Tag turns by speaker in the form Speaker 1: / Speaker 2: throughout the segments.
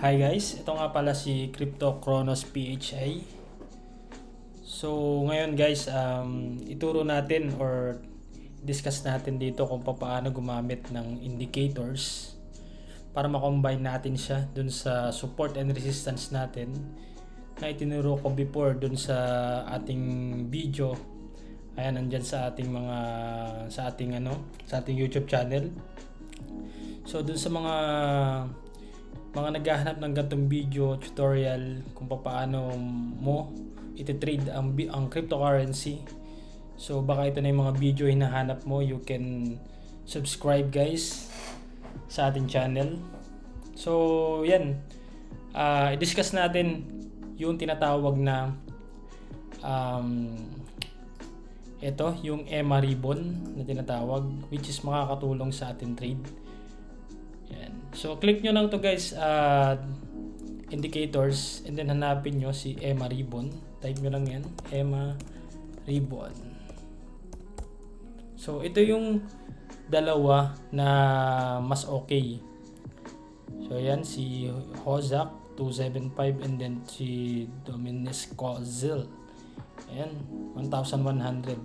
Speaker 1: Hi guys, ito nga pala si Crypto Chronos PHI. So ngayon guys, ituro natin or discuss natin dito kung paano gumamit ng indicators para makombine natin siya dun sa support and resistance natin na itinuro ko before dun sa ating video. Ayan, nandyan sa ating sa ating YouTube channel. So dun sa mga naghahanap ng ganitong video tutorial kung paano mo iti-trade ang cryptocurrency, so baka ito na yung mga video hinahanap mo, you can subscribe guys sa ating channel. So yan, i-discuss natin yung tinatawag na ito yung EMA ribbon na tinatawag, which is makakatulong sa ating trade. Yan. So click nyo lang to guys, indicators, and then hanapin nyo si EMA ribbon. Type nyo lang yan, EMA ribbon. So ito yung dalawa na mas okay. So yan, si Hozak 275 and then si Dominus Kozil. Ayan, 1,100.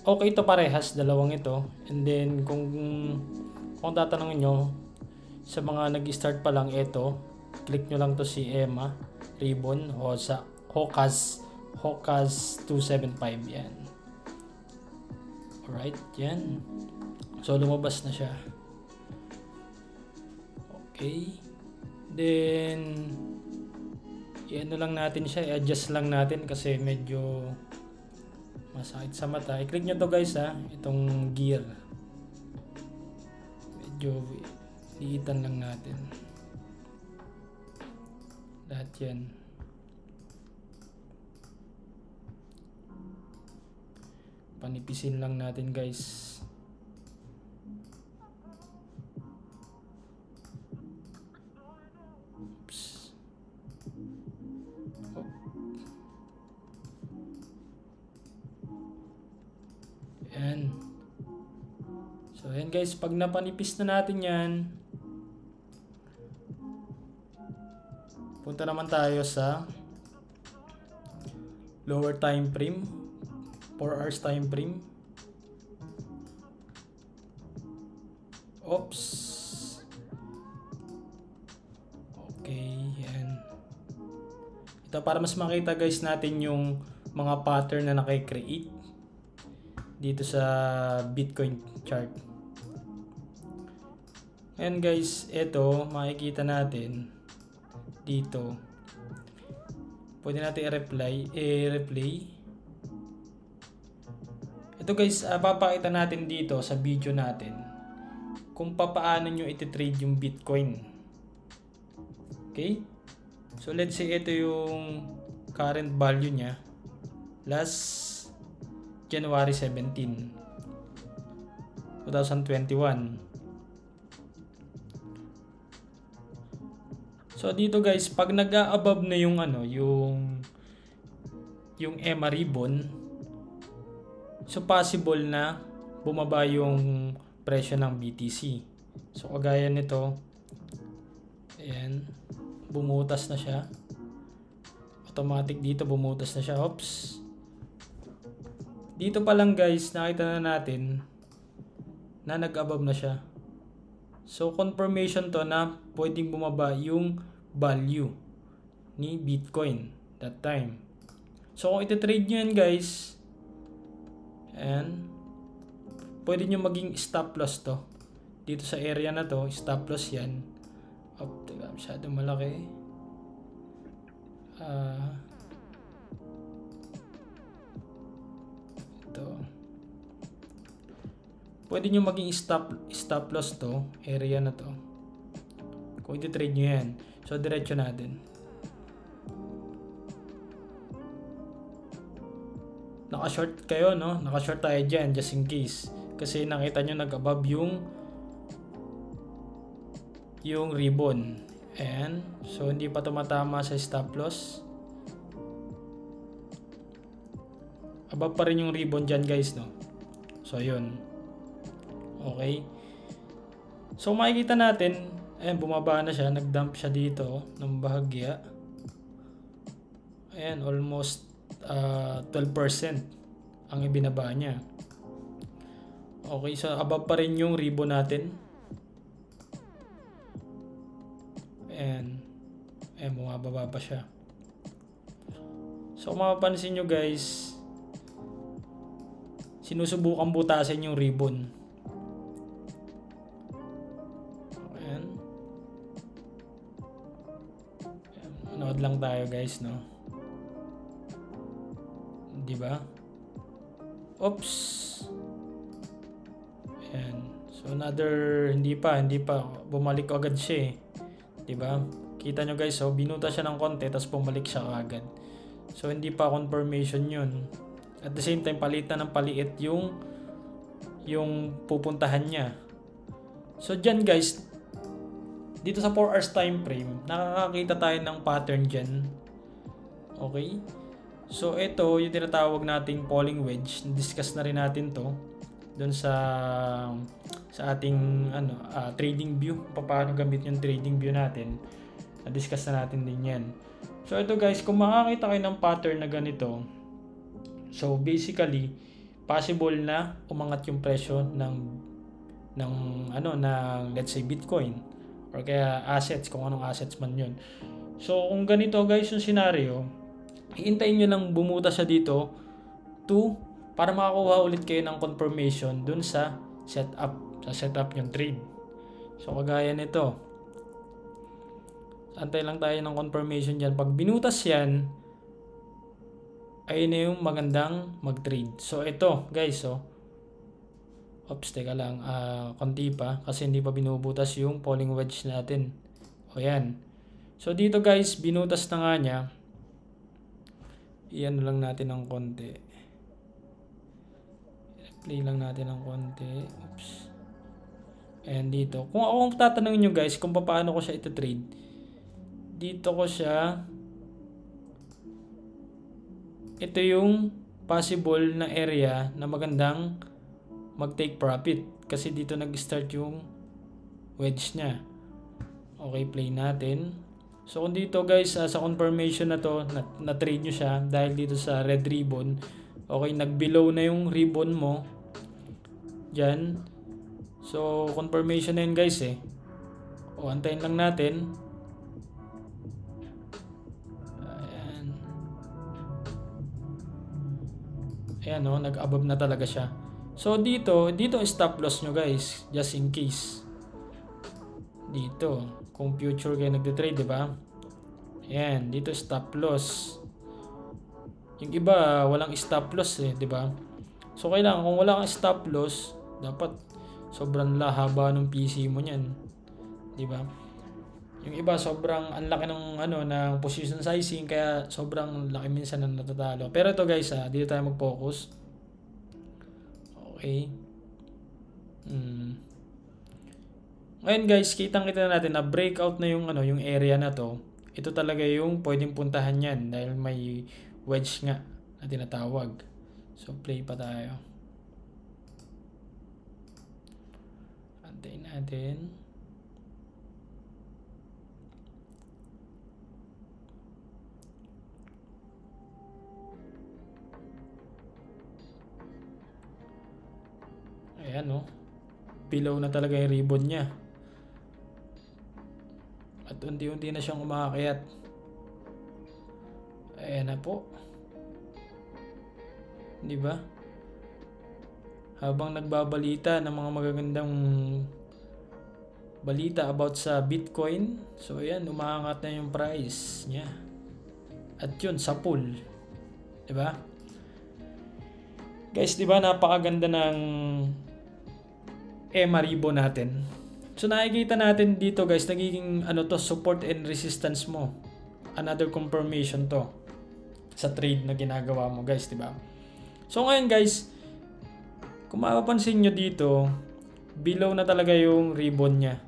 Speaker 1: Okay ito parehas, dalawang ito. And then kung tatanungin nyo sa mga nag-start pa lang, ito click nyo lang to si EMA ribbon Hokaz 275. yan. Alright, yan. So lumabas na siya. Okay, then i-ano lang natin siya, i-adjust lang natin kasi medyo masakit sa mata. I-click nyo to guys itong gear. Medyo liitan lang natin. Lahat yan. Panipisin lang natin guys. Yan. So yan guys, pag napanipis na natin yan, punta naman tayo sa lower time frame, 4 hours time frame. Oops. Okay, yan. Ito para mas makita guys natin yung mga pattern na nakikreate dito sa Bitcoin chart. Ngayon guys, ito makikita natin dito. Pwede natin i-replay. Ito guys, papakita natin dito sa video natin kung paano nyo iti-trade yung Bitcoin. Okay? So let's say ito yung current value nya last January 17, 2021. So dito guys, pag nag-a-above na yung yung EMA ribbon, so possible na bumaba yung presyo ng BTC. So kagaya nito, ayan, bumutas na siya. Automatic dito bumutas na siya. Oops. Dito pa lang guys, nakita na natin na nag-above na siya. So confirmation to na pwedeng bumaba yung value ni Bitcoin that time. So kung iti-trade nyo yan guys, and pwede nyo maging stop loss to. Dito sa area na to, stop loss yan. Oh, teka, masyado malaki. Pwede nyo maging stop loss to, area na to. Kung iti-trade nyo yan. So, diretso natin. Naka-short kayo, no? Naka-short tayo dyan, just in case. Kasi nakita nyo nag-above yung ribbon. And, so hindi pa tumatama sa stop loss. Above pa rin yung ribbon dyan guys, no? So, yun. Okay. So makikita natin Ayan, bumaba na siya. Nag-dump siya dito ng bahagya. Ayan, almost 12% ang ibinaba niya. Okay, so above pa rin yung ribbon natin. Ayan. Ayan, bumababa pa siya. So kung mapapansin nyo guys, sinusubukan butasin yung ribbon. Ayan. Nood lang tayo guys, no? Diba? Oops. Ayan. So another, hindi pa. Bumalik agad siya eh. Diba? Kita nyo guys, so binuta siya ng konti, tapos bumalik siya agad. So hindi pa confirmation yun. At the same time, palitan ng paliit yung pupuntahan niya. So dyan guys, dito sa 4 hours time frame, nakakakita tayo ng pattern dyan. Okay? So ito yung tinatawag nating falling wedge. Discuss na rin natin to doon sa ating trading view, paano gamit yung trading view natin. Na-discuss na natin din yan. So ito guys, kung makakita kayo ng pattern na ganito, so basically possible na umangat yung presyo ng let's say Bitcoin or kaya assets, kung anong assets man yun. So kung ganito guys yung scenario, hihintayin nyo lang bumuta siya dito para makakuha ulit kayo ng confirmation dun sa setup yung trade. So kagaya nito, antay lang tayo ng confirmation dyan. Pag binutas yan, ayun na yung magandang mag-trade. So ito guys, oops, teka lang, konti pa kasi hindi pa binubutas yung falling wedge natin. O yan. So dito guys, binutas na nga niya. Iyan lang natin ng konti. Play lang natin ng konti. Oops. And dito, kung ako tatanungin nyo guys kung paano ko siya ito-trade, dito ko siya, ito yung possible na area na magandang mag-take profit kasi dito nag-start yung wedge niya. Okay, play natin. So kung dito guys, sa confirmation na to, na-trade nyo siya dahil dito sa red ribbon, okay, nag-below na yung ribbon mo dyan. So confirmation na yun guys eh. O, antayin lang natin. Ayan o, nag-above na talaga siya. So dito stop loss nyo guys, just in case. Dito, kung future kayo nagde-trade, diba? Ayan, dito stop loss. Yung iba, walang stop loss eh, diba? So kailangan, kung wala kang stop loss, dapat sobrang haba ng PC mo niyan. Diba? Yung iba, sobrang ang laki ng ng position sizing, kaya sobrang laki minsan ng natatalo. Pero ito guys, dito tayo mag-focus. Okay. Ngayon guys, kitang-kita natin na breakout na yung yung area na to. Ito talaga yung pwedeng puntahan yan dahil may wedge nga na tinatawag. So play pa tayo. Antayin natin. Ayan no. Below na talaga yung ribbon niya. At unti-unti na siyang umaakyat. Ayan na po. Di ba? Habang nagbabalita ng mga magagandang balita about sa Bitcoin, so ayan, umaangat na yung price niya. At yun, sa pool. Di ba? Guys, di ba napakaganda ng EMA ribbon natin. So nakikita natin dito guys, nagiging support and resistance mo. Another confirmation to sa trade na ginagawa mo guys, di ba? So ngayon guys, kung mapapansin nyo dito, below na talaga yung ribbon niya.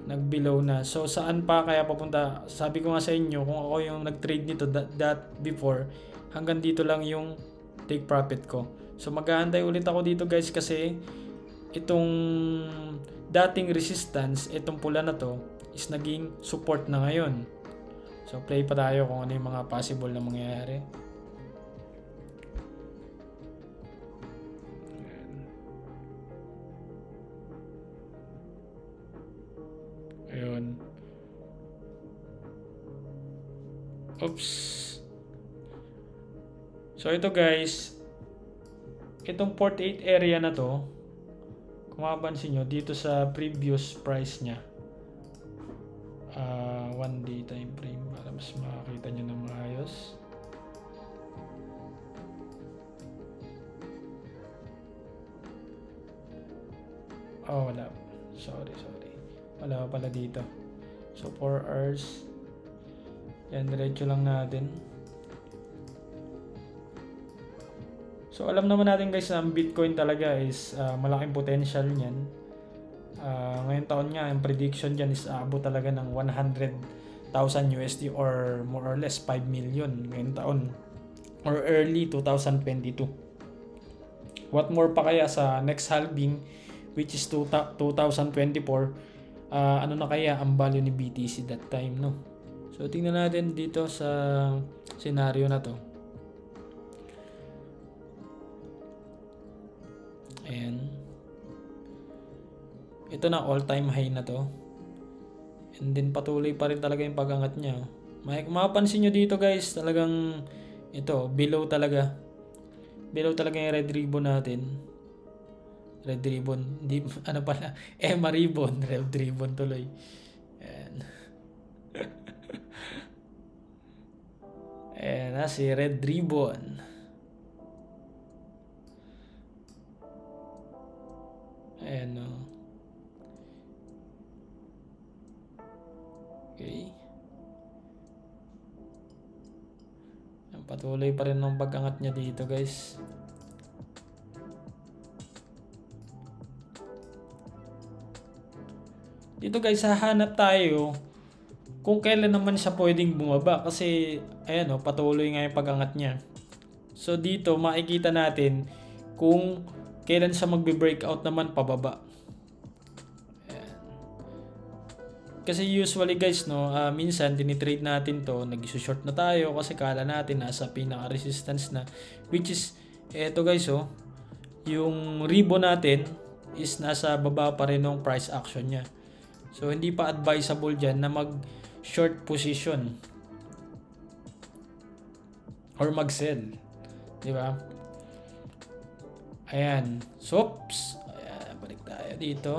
Speaker 1: Nag-below na. So saan pa kaya papunta? Sabi ko nga sa inyo, kung ako yung nag-trade nito that before, hanggang dito lang yung take profit ko. So mag-aantay ulit ako dito guys kasi itong dating resistance, itong pula na to is naging support na ngayon. So play pa tayo kung ano yung mga possible na mangyayari. Ayun. Oops. So ito guys, itong 48 area na to, kung mapapansin nyo dito sa previous price nya, 1 day time frame para mas makakita nyo ng maayos. Oh, wala. Sorry. Wala pala dito. So 4 hours. Yan, diretso lang natin. So alam naman natin guys na ang Bitcoin talaga is malaking potential niyan. Ngayong taon nga, ang prediction dyan is aabot talaga ng 100,000 USD or more or less 5 million ngayong taon or early 2022. What more pa kaya sa next halving, which is 2024, ano na kaya ang value ni BTC that time, no? So tingnan natin dito sa scenario na to. Ayan. Ito na, all-time high na to. And then patuloy pa rin talaga yung pag-angat niya. Mapapansin nyo dito guys, talagang ito, below talaga. Below talaga yung red ribbon natin. Red ribbon, di, ano pala, EMA ribbon, red ribbon tuloy. Ayan. Ayan na, si red ribbon. Ayan o. Okay. Ang patuloy pa rin ng pag-angat niya dito guys. Dito guys, hahanap tayo kung kailan naman siya pwedeng bumaba kasi ayan o, patuloy nga yung pag-angat niya. So dito makikita natin kung kailan siya magbe-breakout naman pababa. Ayan. Kasi usually guys, no, minsan tinitrade natin to, nag-short na tayo kasi kala natin nasa pinaka-resistance na, which is eto guys, oh, yung ribbon natin is nasa baba pa rin ng price action niya. So hindi pa advisable dyan na mag-short position or mag-sell, di ba? Ayan. So, ayan, balik tayo dito.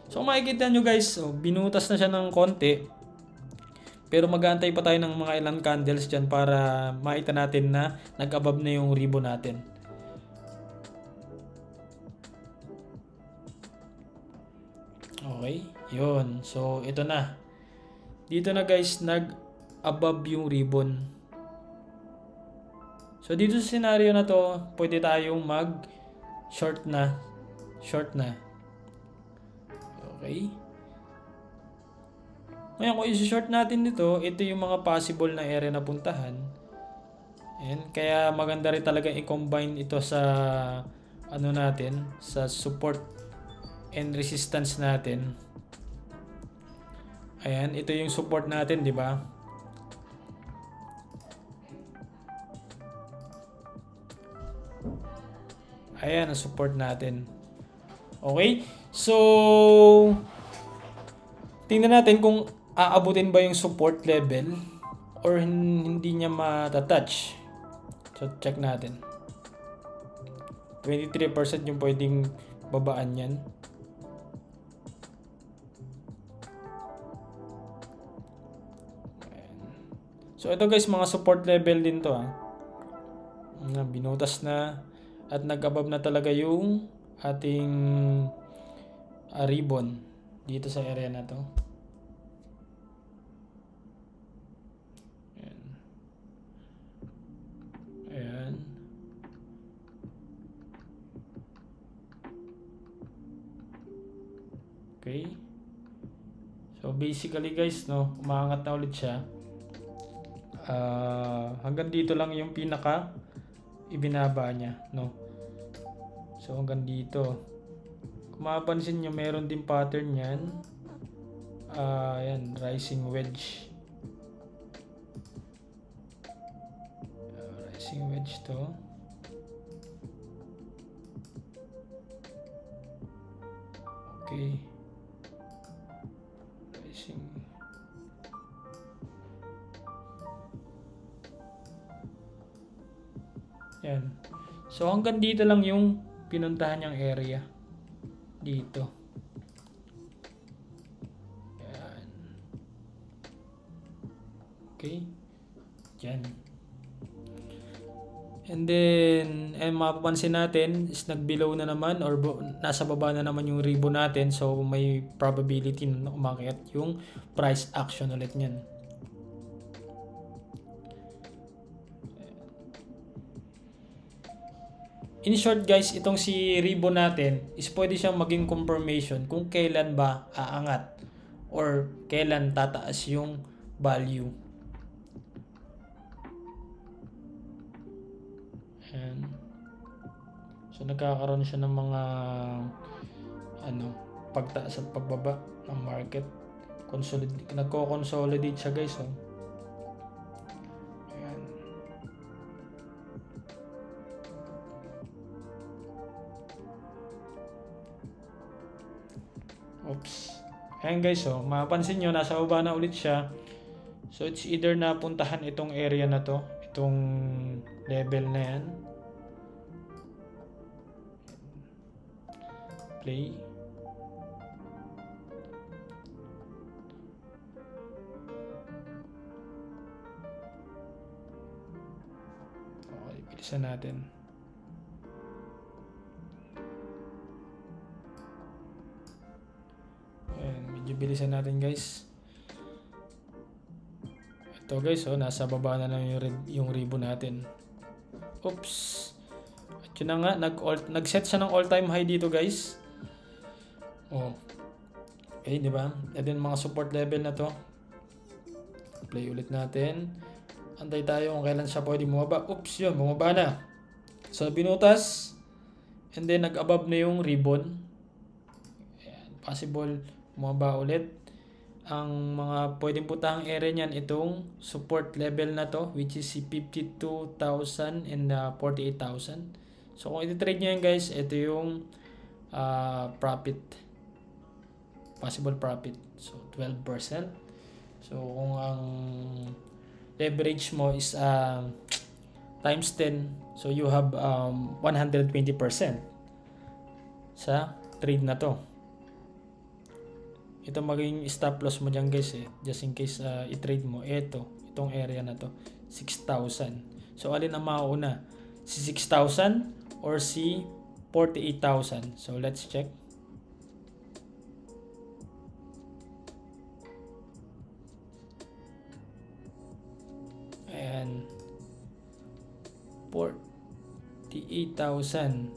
Speaker 1: So makikita nyo guys, so, binutas na siya ng konti. Pero mag-aantay pa tayo ng mga ilang candles dyan para makita natin na nag-above na yung ribbon natin. Okay, yun. So ito na. Dito na guys, nag-above yung ribbon. So dito sa scenario na to, pwede tayong mag-short na. Short na. Okay. Ngayon, kung isi-short natin dito, ito yung mga possible na area na puntahan. Ayan. Kaya maganda rin talaga i-combine ito sa ano natin, sa support and resistance natin. Ayan, ito yung support natin, di ba? Ayan, ang support natin. Okay? So, tingnan natin kung aabutin ba yung support level or hindi niya matatouch. So, check natin. 23% yung pwedeng babaan yan. So, ito guys, mga support level din to. Binutas na at nag-above na talaga yung ating ribbon dito sa area na to. Ayan. Ayan. Okay. So basically guys, no, umaangat na ulit siya. Hanggang dito lang yung pinaka ibinaba niya, no. So hanggang dito. Kung mapapansin nyo, meron din pattern yan. Yan, rising wedge. Rising wedge to. Okay. Rising. Yan. So hanggang dito lang yung pinuntahan niyang area. Dito. Yan. Okay. Yan. And then, mapapansin natin is nag-below na naman or nasa baba na naman yung ribbon natin. So, may probability na umakyat yung price action ulit niyan. In short guys, itong si ribbon natin is pwede siyang maging confirmation kung kailan ba aangat or kailan tataas yung value. Ayan. So nagkakaroon siya ng mga pagtaas at pagbaba ng market. Nagko-consolidate siya guys. Ayan. Oops. Ayan guys, mapapansin nyo, nasa baba na ulit siya. So it's either na puntahan itong area na to, itong level na yan. Play. Okay, bilisan natin. Ayan, medyo bilisan natin guys. Ito guys, nasa baba na lang yung ribbon natin. Oops. At yun na nga, nag-set siya ng all-time high dito guys. Okay, di ba? And then mga support level na to. Play ulit natin. Antay tayo kung kailan siya pwede bumaba. Oops, yun, bumaba na. So, binutas. And then, nag-above na yung ribbon. Ayan, possible bumaba ulit. Ang mga pwedeng putahang area niyan, itong support level na to, which is si 52,000 and 48,000. So, kung iti-trade nyo yan guys, ito yung profit. Possible profit. So, 12%. So, kung ang leverage mo is times 10, so you have 120% sa trade na to. Ito maging stop loss mo dyan guys just in case i-trade mo itong area na to, 6,000. So alin ang mauna, si 6,000 or si 48,000? So let's check. Ayan, 48,000,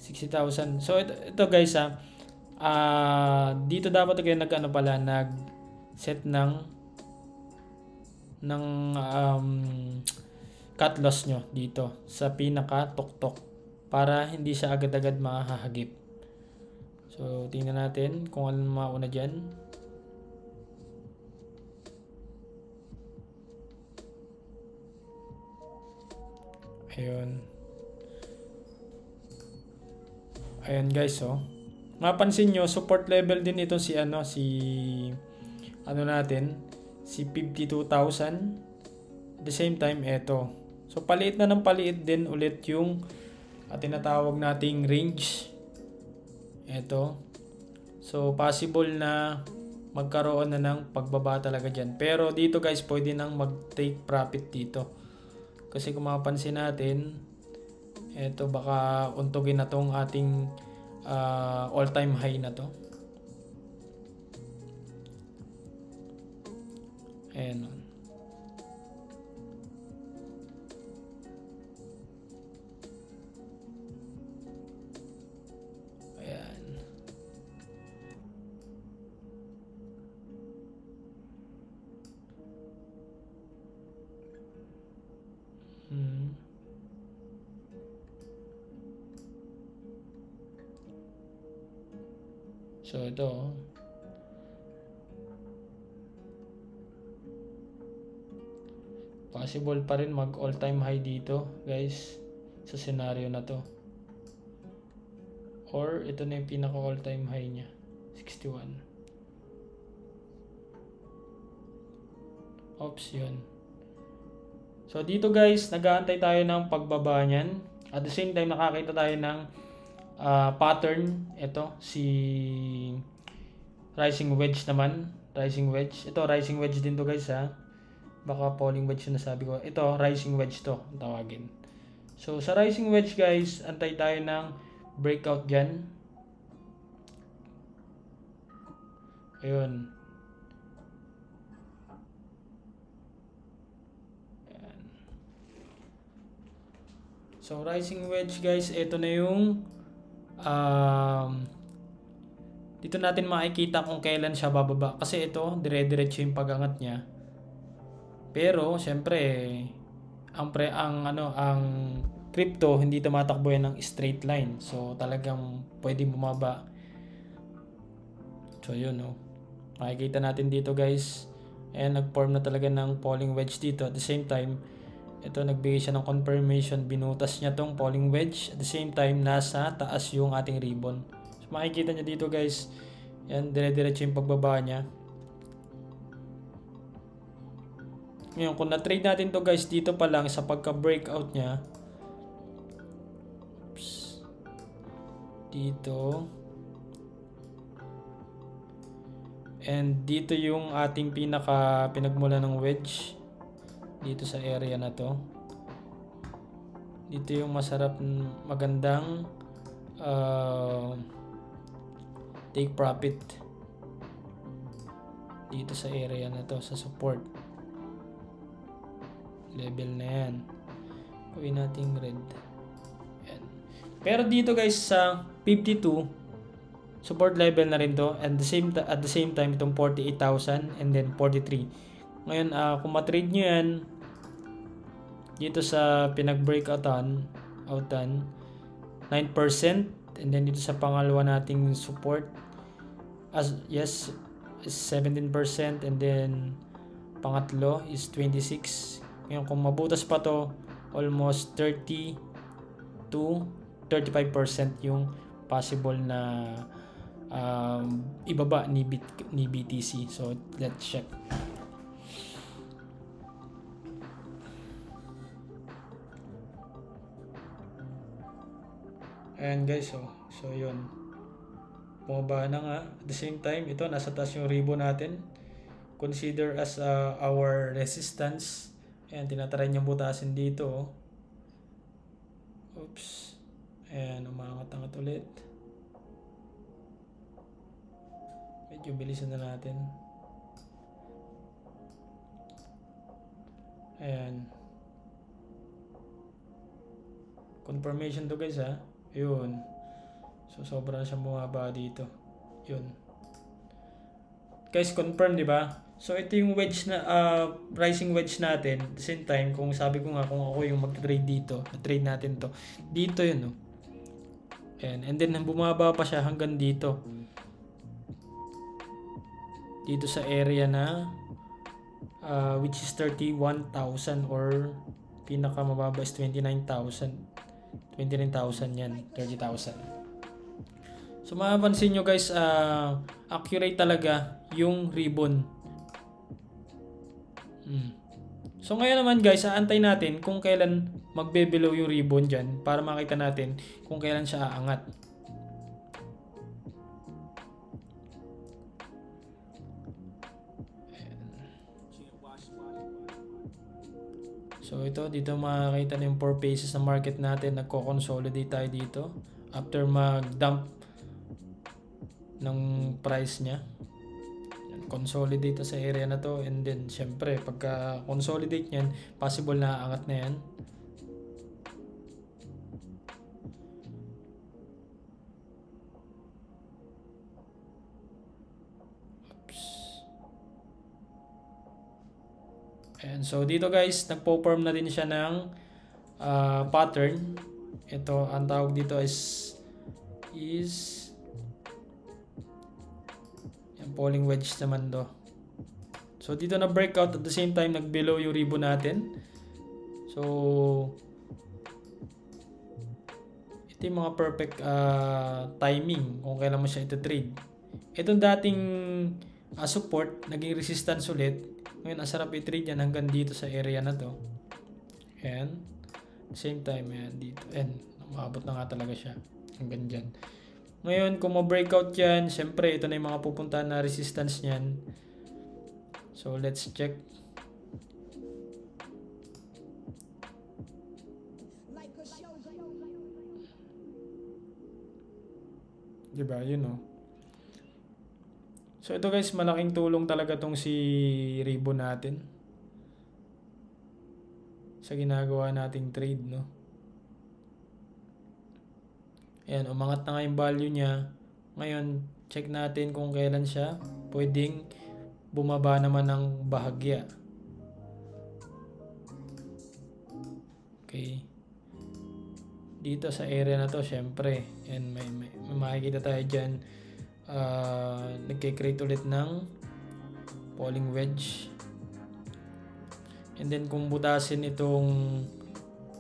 Speaker 1: 60,000. So ito guys dito dapat kayo nag-set ng cut loss nyo dito sa pinaka tuktok para hindi siya agad-agad mahahagip. So tingnan natin kung ano mauna dyan. Ayun guys, mapansin nyo, support level din ito si si 52,000. At the same time, ito. So, paliit na ng paliit din ulit yung tinatawag nating range. Ito. So, possible na magkaroon na ng pagbaba talaga dyan. Pero dito guys, pwede nang mag-take profit dito. Kasi kung mapapansin natin, ito baka untugin na tong ating all-time high na to. Ayan. Ayan. So ito, possible pa rin mag all time high dito guys sa scenario na to, or ito na yung pinaka all time high nya, 61. Oops, yun. So dito guys, nag-aantay tayo ng pagbaba niyan. At the same time, nakakita tayo ng pattern. Ito, si rising wedge naman. Rising wedge. Ito, rising wedge din to guys ha. Baka falling wedge yung nasabi ko. Ito, rising wedge to, ang tawagin. So sa rising wedge guys, antay tayo ng breakout dyan. Ayun. So rising wedge guys, ito na yung dito natin makikita kung kailan siya bababa, kasi ito dire-diretso yung pag-angat niya. Pero syempre ang crypto hindi tumatakbo yan ng straight line. So talagang pwedeng bumaba. So yun, no. Makikita natin dito guys. Ayan, nag-form na talaga ng falling wedge dito. At the same time, ito nagbigay siya ng confirmation, binutas niya tong falling wedge. At the same time, nasa taas yung ating ribbon. So makikita niyo dito guys, yan, dire-diretso yung pagbaba niya. Ngayon, kung na-trade natin to guys, dito pa lang sa pagka-breakout niya, oops, dito, and dito yung ating pinagmula ng wedge. Dito sa area na to, dito yung magandang take profit dito sa area na to, sa support level na yan. Gawin natin red. Yan. Pero dito guys sa 52 support level na rin to, and at the same time itong 48,000 and then 43. Ngayon, kung matrade nyo yan dito sa pinag-breakoutan 9%, and then dito sa pangalawa nating support yes 17%, and then pangatlo is 26. Ngayon, kung mabutas pa to, almost 30 to 35% yung possible na ibaba ni BTC. So let's check. Ayan guys, so yun, bumaba na nga. At the same time, ito nasa taas yung ribbon natin, consider as our resistance. Ayan, tinatry niyang butasin dito. Oops, ayan, umangat-angat ulit. Medyo bilisan na natin. Ayan, confirmation to guys ha. Yun. So sobra na siyang bumaba dito. Yun. Guys, confirm, di ba? So ito yung wedge na rising wedge natin. At the same time, kung sabi ko nga, kung ako yung mag-trade dito, na-trade natin to. Dito yun, no. And then bumaba pa siya hanggang dito. Dito sa area na which is 31,000, or pinaka mababa is 29,000 yan, 30,000. So mapapansin nyo guys, accurate talaga yung ribbon. So ngayon naman guys, aantay natin kung kailan magbe-below yung ribbon dyan, para makita natin kung kailan siya aangat. So ito, dito makikita na yung 4 phases na market natin. Nagko-consolidate tayo dito after mag-dump ng price nya. Consolidate sa area na to, and then syempre pagka consolidate nyan, possible na aangat na yan. And so dito guys, nagpo-form na din siya ng pattern. Ito, ang tawag dito is falling wedge naman to. So dito na breakout, at the same time nag-below yung ribbon natin. So ito yung mga perfect timing kung kailan mo siya ito-trade. Itong dating support, naging resistance ulit. Ngayon, ang sarap i-trade yan hanggang dito sa area na to. Ayan. Same time, ayan, dito. Ayan, umabot na nga talaga siya. Hanggang dyan. Ngayon, kung ma-breakout yan, syempre, ito na yung mga pupuntahan na resistance niyan. So, let's check. Diba, yun o. So, ito guys, malaking tulong talaga tong si ribbon natin sa ginagawa nating trade, no? Ayan, umangat na nga yung value niya. Ngayon, check natin kung kailan siya pwedeng bumaba naman ng bahagya. Okay. Dito sa area na to, syempre, and may makikita tayo dyan, nagkikreate ulit ng falling wedge. And then kung butasin itong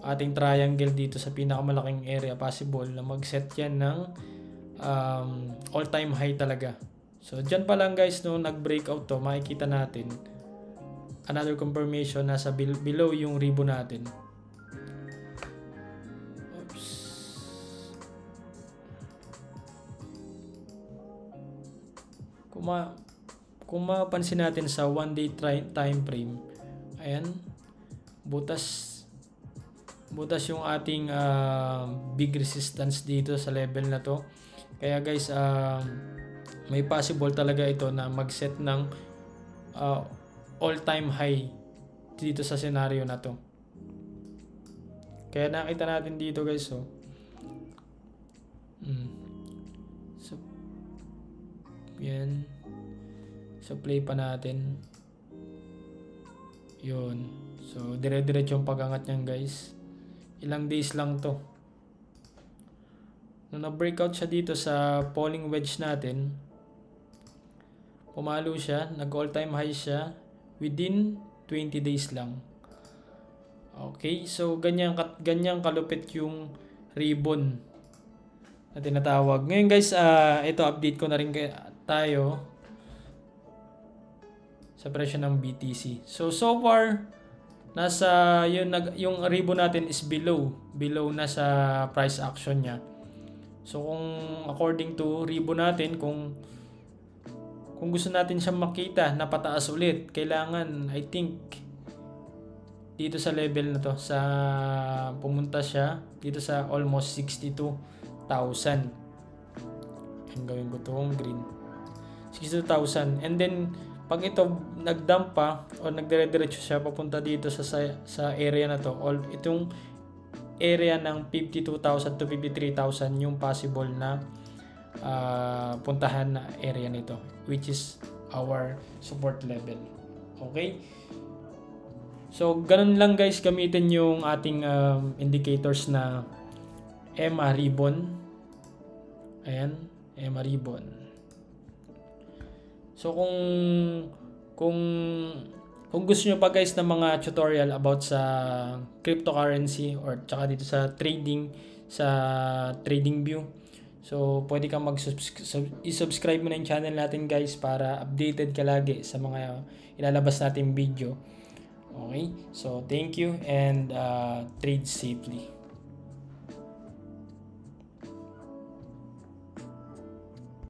Speaker 1: ating triangle dito sa pinakamalaking area, possible na mag-set yan ng all-time high talaga. So dyan pa lang guys, no, nag-breakout to, makikita natin another confirmation na sa below yung ribbon natin. Kung mapansin natin sa 1 day time frame, ayan, butas yung ating big resistance dito sa level na to. Kaya guys, may possible talaga ito na mag-set ng all-time high dito sa scenario na to. Kaya nakita natin dito guys, so yan. So play pa natin. Yun. So dire-diretso yung pag-angat niyan guys. Ilang days lang to. Nung na-breakout siya dito sa falling wedge natin, pumalo siya, nag-all-time high siya within 20 days lang. Okay, so ganyan kalupit yung ribbon na tinatawag. Ngayon guys, ito update ko na rin tayo sa presyo ng BTC. So far nasa yung ribbon natin is below na sa price action niya. So kung according to ribbon natin, kung gusto natin siyang makita na pataas ulit, kailangan, I think, dito sa level na to, sa pumunta siya dito sa almost 62,000. Ang gawin ko itong green, 62,000. And then pag ito nagdump pa o nagdire-diretso siya papunta dito sa area na to, itong area ng 52,000 to 53,000 yung possible na puntahan na area nito, which is our support level. Okay, so ganun lang guys, gamitin yung ating indicators na EMA ribbon. Ayan, EMA ribbon. So kung gusto nyo pa guys ng mga tutorial about sa cryptocurrency or tsaka dito sa trading view, so pwede kang i-subscribe mo na yung channel natin guys para updated ka lagi sa mga ilalabas nating video. Okay, so thank you and trade safely.